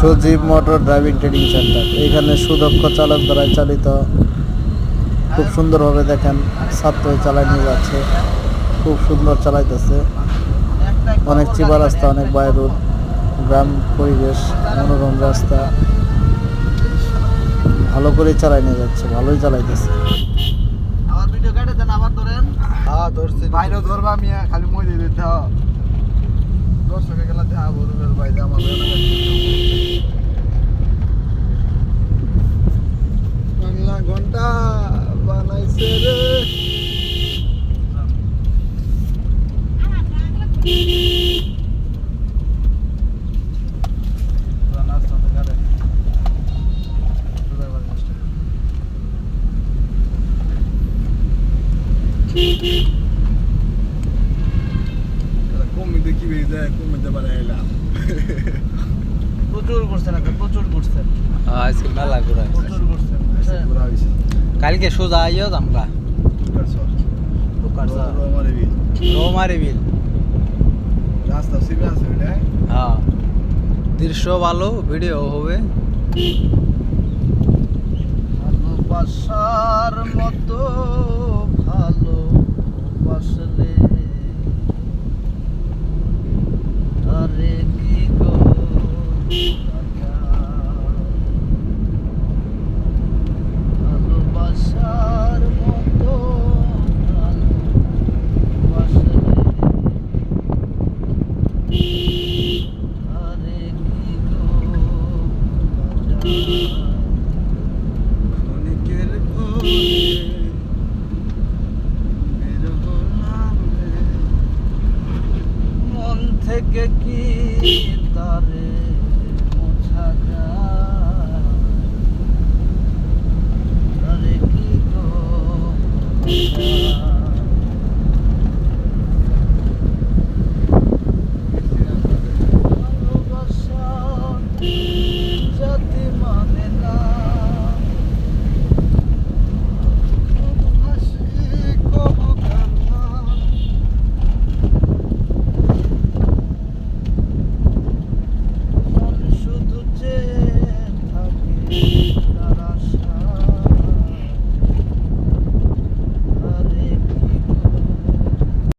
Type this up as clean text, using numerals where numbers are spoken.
সজীব motor driving training centre. এখানে সুদক্ষ চালক দ্বারা চালিত, খুব সুন্দরভাবে দেখেন ছাত্র চালায় নিয়ে যাচ্ছে, খুব সুন্দর চালাইতেছে। অনেক চিবা রাস্তা, অনেক বাইরুট, গ্রাম পরিবেশ, মনোরম রাস্তা, ভালো করে চালাই নিয়ে যাচ্ছে, ভালোই চালাইতেছে। আবার ভিডিও কেটে দেন, আবার ধরেন। হ্যাঁ ধরছি, বাইরে ধরবা আমি খালি মই দিয়ে দিতে দর্শকে গেলা দেখা বলবেন ভাই যে আমার বাংলা ঘন্টা বানাইছে রে। কমিতে কি বেরিয়ে যায়, কমিতে বানাইলাম প্রচুর করছেন, আপনি প্রচুর করছেন, আজকে মেলা ঘুরা প্রচুর করছেন। পুরা হইছে কালকে সোজা আইও আমরা রোমারি বিল। রাস্তা সিবে আছে ওটা। হ্যাঁ, দৃশ্য ভালো, ভিডিও হবে। ভালোবাসার মতো